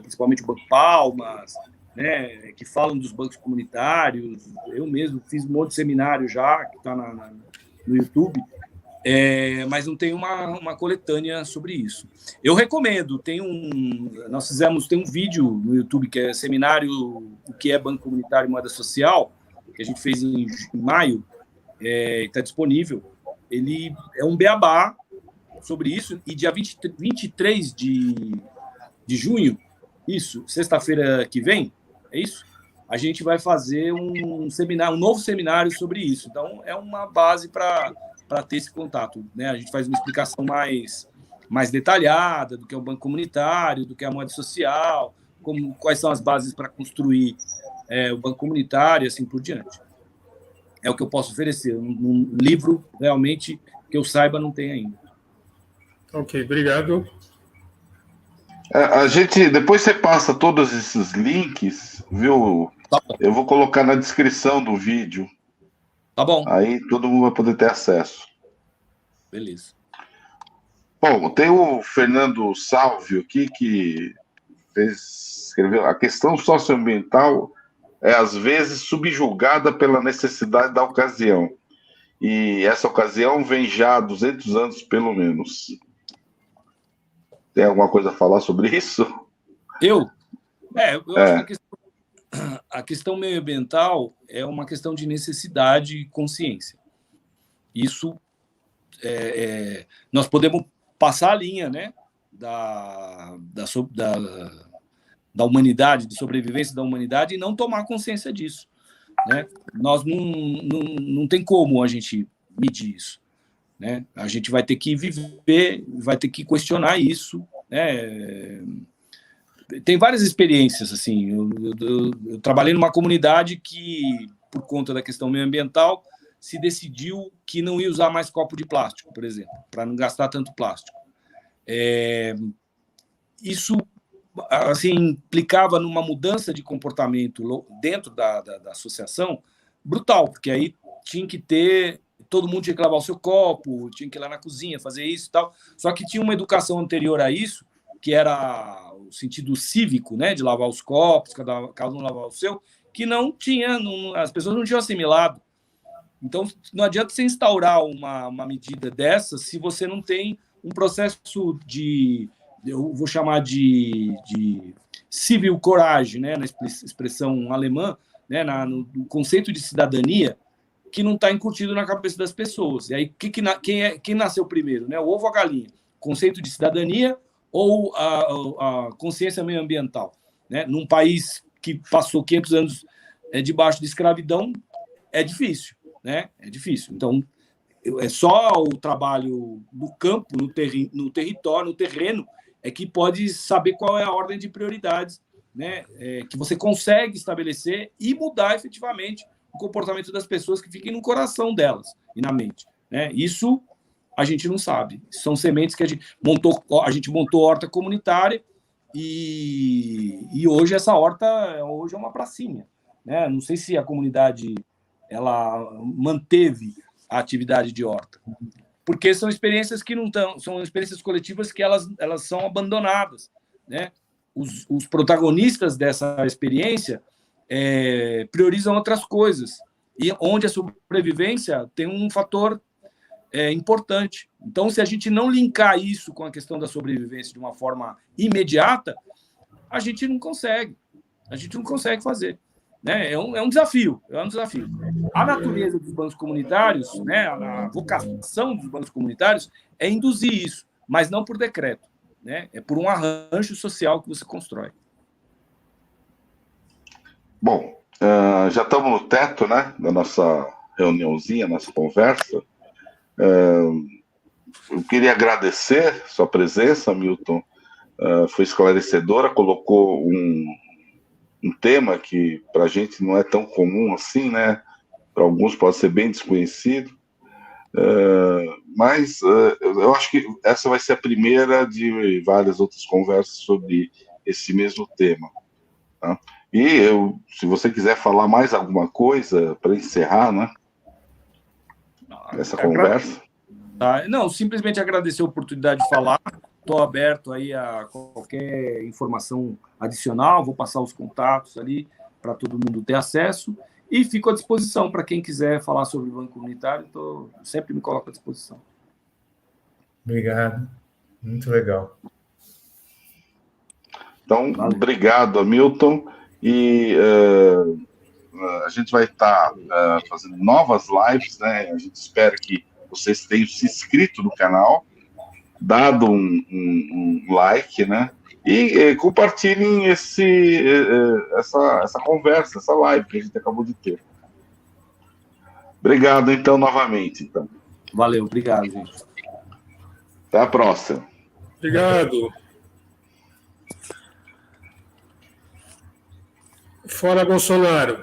principalmente o Banco Palmas, né, que falam dos bancos comunitários. Eu mesmo fiz um monte de seminário já, que está no YouTube, mas não tem uma coletânea sobre isso. Eu recomendo, tem um vídeo no YouTube que é seminário O que é Banco Comunitário e Moeda Social, que a gente fez em maio, está disponível. Ele é um beabá sobre isso, e dia 23 de junho, isso, sexta-feira que vem, é isso? A gente vai fazer um novo seminário sobre isso. Então, é uma base para ter esse contato, né? A gente faz uma explicação mais detalhada do que é o banco comunitário, do que é a moeda social, quais são as bases para construir o banco comunitário e assim por diante. É o que eu posso oferecer. Um livro, realmente, que eu saiba, não tem ainda. Ok, obrigado. A gente, depois você passa todos esses links, viu? Tá. Eu vou colocar na descrição do vídeo. Tá bom. Aí todo mundo vai poder ter acesso. Beleza. Bom, tem o Fernando Salvio aqui, que escreveu: a questão socioambiental é, às vezes, subjugada pela necessidade da ocasião. E essa ocasião vem já há 200 anos, pelo menos. Tem alguma coisa a falar sobre isso? Eu acho que a questão meioambiental é uma questão de necessidade e consciência. Isso, nós podemos passar a linha, né, da humanidade, de sobrevivência da humanidade, e não tomar consciência disso, né? Nós não tem como a gente medir isso, né? A gente vai ter que viver, vai ter que questionar isso, né? Tem várias experiências, assim. Eu trabalhei numa comunidade que, por conta da questão meioambiental, se decidiu que não ia usar mais copo de plástico, por exemplo, para não gastar tanto plástico. Isso, assim, implicava numa mudança de comportamento dentro da associação brutal, porque aí tinha que ter, todo mundo tinha que lavar o seu copo, tinha que ir lá na cozinha, fazer isso e tal. Só que tinha uma educação anterior a isso, que era o sentido cívico, né, de lavar os copos, cada um lavar o seu, que não tinha, as pessoas não tinham assimilado. Então, não adianta você instaurar uma medida dessa se você não tem um processo eu vou chamar de civil courage, né, na expressão alemã, né, no conceito de cidadania, que não está incutido na cabeça das pessoas. E aí, quem nasceu primeiro, né, o ovo ou a galinha? Conceito de cidadania ou a consciência meioambiental, né? Num país que passou 500 anos debaixo de escravidão, é difícil, né? É difícil. Então, é só o trabalho no campo, no território, no terreno, é que pode saber qual é a ordem de prioridades, né? Que você consegue estabelecer e mudar efetivamente o comportamento das pessoas, que fiquem no coração delas e na mente, né? Isso a gente não sabe. São sementes que a gente montou horta comunitária e hoje essa horta é uma pracinha, né? Não sei se a comunidade ela manteve a atividade de horta, porque são experiências que não estão, são experiências coletivas que elas são abandonadas, né? Os protagonistas dessa experiência priorizam outras coisas, e onde a sobrevivência tem um fator importante. Então, se a gente não linkar isso com a questão da sobrevivência de uma forma imediata, a gente não consegue, A gente não consegue fazer. Né? É um desafio, é um desafio. A natureza dos bancos comunitários, né, a vocação dos bancos comunitários é induzir isso, mas não por decreto, né? É por um arranjo social que você constrói. Bom, já estamos no teto, né, da nossa reuniãozinha, nossa conversa. Eu queria agradecer sua presença, Milton. Foi esclarecedora, colocou um tema que para a gente não é tão comum assim, né? Para alguns pode ser bem desconhecido, mas eu acho que essa vai ser a primeira de várias outras conversas sobre esse mesmo tema. Tá? E se você quiser falar mais alguma coisa para encerrar, né? Essa conversa. Tá? Não, simplesmente agradecer a oportunidade de falar. Estou aberto aí a qualquer informação adicional, vou passar os contatos ali para todo mundo ter acesso e fico à disposição para quem quiser falar sobre o banco comunitário, sempre me coloco à disposição. Obrigado, muito legal. Então, obrigado, Hamilton, e a gente vai estar fazendo novas lives, né? A gente espera que vocês tenham se inscrito no canal, dado um like, né? E compartilhem essa conversa, essa live que a gente acabou de ter. Obrigado, então, novamente. Então. Valeu, obrigado, gente. Até a próxima. Obrigado. Fora Bolsonaro.